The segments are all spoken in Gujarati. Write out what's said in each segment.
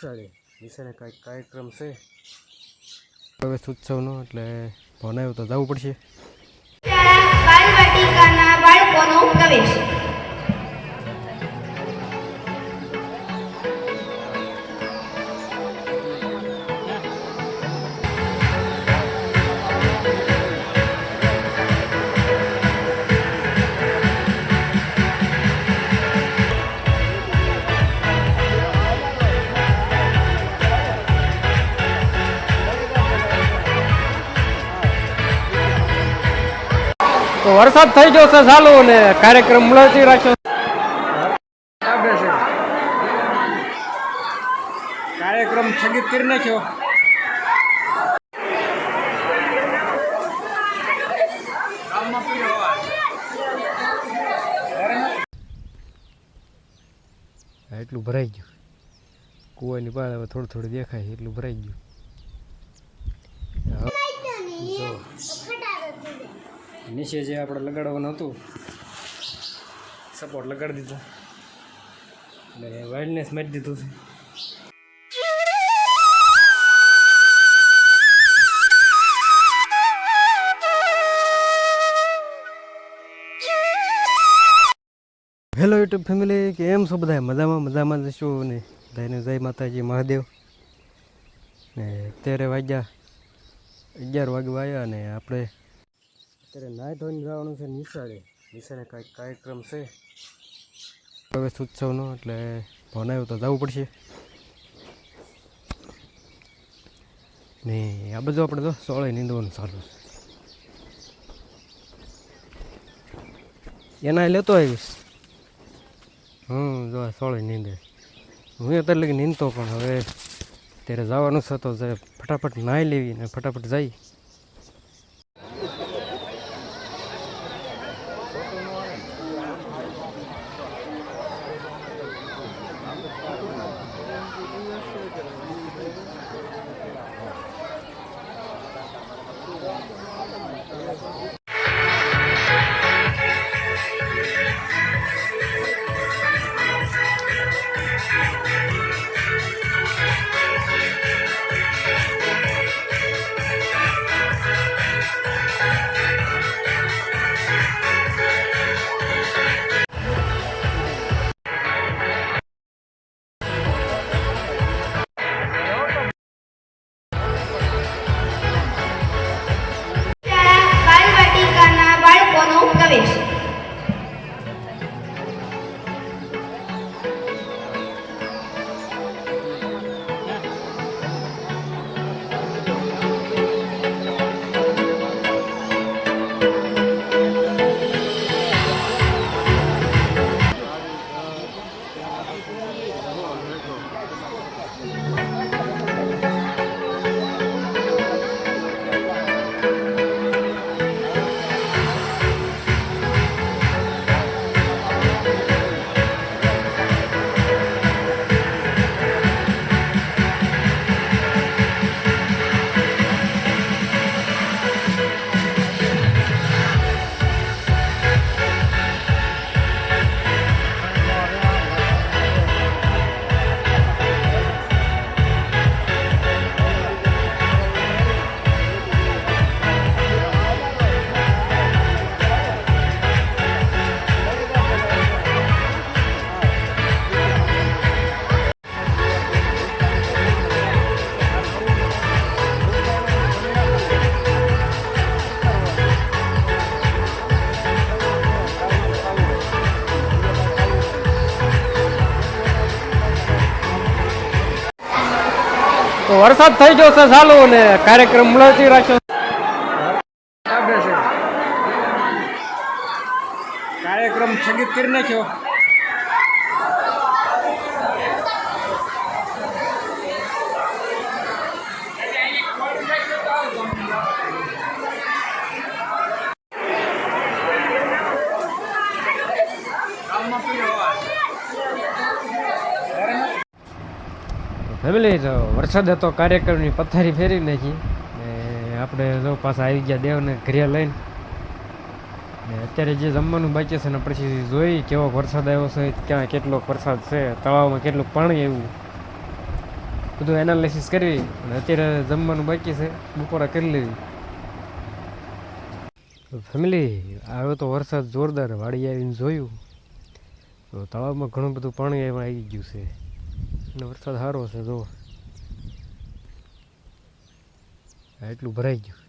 વિશે કંઈક કાર્યક્રમ છે પ્રવેશ ઉત્સવનો, એટલે ભણાવ્યું તો જવું પડશે. બાલવાટિકાના બાળકોનો પ્રવેશ. તો વરસાદ થઈ ગયો છે ચાલુ ને કાર્યક્રમ મળતી રાખ્યો. કાર્યક્રમ સ્થગિત કરી નાખ્યો. એટલું ભરાઈ ગયું કુવાની પાળ હવે થોડું થોડું દેખાય એટલું ભરાઈ ગયું. નીચે જે આપણે લગાડવાનું હતું સપોર્ટ લગાડી દીધો અને વાઇલ્ડનેસ મારી દીધું છે. હેલો યુટ્યુબ ફેમિલી, કેમ છો બધા? મજામાં જશું ને બધાને જય માતાજી મહાદેવ. ને અત્યારે વાગ્યા 11 વાગવા આવ્યા અને આપણે અત્યારે નાહી ધોઈને જવાનું છે નિશાળે કંઈક કાર્યક્રમ છે પ્રવેશ ઉત્સવનો, એટલે ભણાવ્યું તો જવું પડશે. ને આ બધું આપણે તો સોળે નીંદવાનું ચાલુ છે. એના લેતો આવીશ. જો સોળે નીંદે. હું અત્યારે લગી નીંદતો, પણ હવે ત્યારે જવાનું છે તો ફટાફટ નાહી લેવી ને ફટાફટ જઈ. બાલવાટિકાના બાળકોનો પ્રવેશ. તો વરસાદ થઈ ગયો છે ચાલુ ને કાર્યક્રમ મળતી રાખ્યો. કાર્યક્રમ સ્થગિત કરી નાખ્યો. ફેમિલી, તો વરસાદ હતો, કાર્યક્રમની પથારી ફેરી નાખી ને આપણે જો પાછા આવી ગયા દેવને ઘરે લઈને. ને અત્યારે જે જમવાનું બાકી છે ને પછી જોઈ કેવો વરસાદ આવ્યો છે, ક્યાં કેટલો વરસાદ છે, તળાવમાં કેટલું પાણી આવ્યું. બધું એનાલિસિસ કરવી અને અત્યારે જમવાનું બાકી છે, બપોરા કરી લેવી. ફેમિલી આવ્યો તો વરસાદ જોરદાર, વાડી આવીને જોયું તો તળાવમાં ઘણું બધું પાણી એમાં આવી ગયું છે અને વરસાદ સારો છે. જો એટલું ભરાઈ ગયું,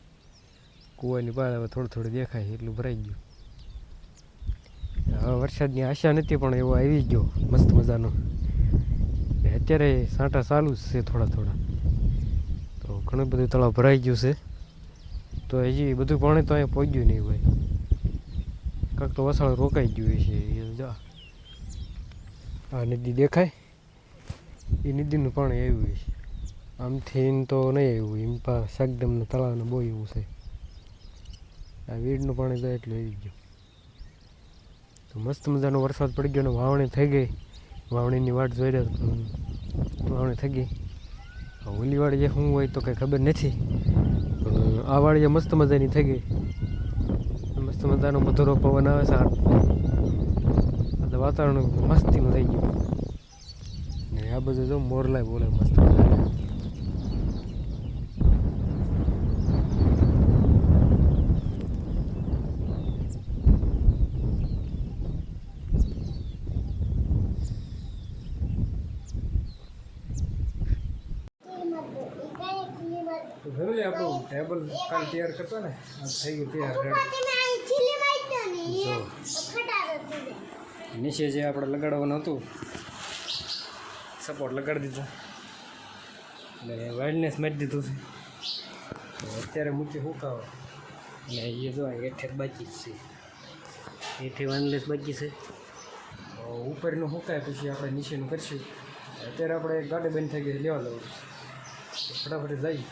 કૂવાની પાળ હવે થોડું થોડું દેખાય એટલું ભરાઈ ગયું. હવે વરસાદની આશા નથી પણ એવો આવી ગયો મસ્ત મજાનો. અત્યારે સાંટા ચાલુ જ છે થોડા થોડા, તો ઘણું બધું તળાવ ભરાઈ ગયું છે. તો હજી બધું પાણી તો અહીંયા પહોંચ્યું નહીં હોય, કાંક તો વસાળ રોકાઈ ગયું છે. એ જા આ નદી દેખાય, એ નદીનું પાણી આવ્યું છે. આમથી તો નહીં આવ્યું, એમ પા શકડમના તળાવને બહુ એવું છે. આ વીડનું પાણી જાય એટલે આવી ગયું. તો મસ્ત મજાનો વરસાદ પડી ગયો ને વાવણી થઈ ગઈ. વાવણીની વાટ જોઈ રહ્યા વાવણી થઈ ગઈ. ઓલી વાળી શું હોય તો કંઈ ખબર નથી, પણ આ વાળી મસ્ત મજાની થઈ ગઈ. મસ્ત મજાનો મધુરો પવન આવે છે. આ તો વાતાવરણ મસ્તીનું થઈ ગયું ને આ બધું જો મોરલાય બોલે મસ્ત મજાના. તો ફેમિલી આપણું ટેબલ કાલ તૈયાર કરતો ને આ થઈ ગયું તૈયાર રેડી. જો નીચે જે આપણે લગાડવાનું હતું સપોર્ટ લગાડી દીધો અને વાઇડનેસ મારી દીધું છે. તો અત્યારે મૂકી સુકાવો અને એ જો હેઠે બાકી જ છે, હેઠે વાઇડનેસ બાકી છે. ઉપરનું સુકાય પછી આપણે નીચેનું કરીશું. અત્યારે આપણે ગાડી બંધ થઈ ગઈ લેવા જવાનું, ફટાફટ જઈએ.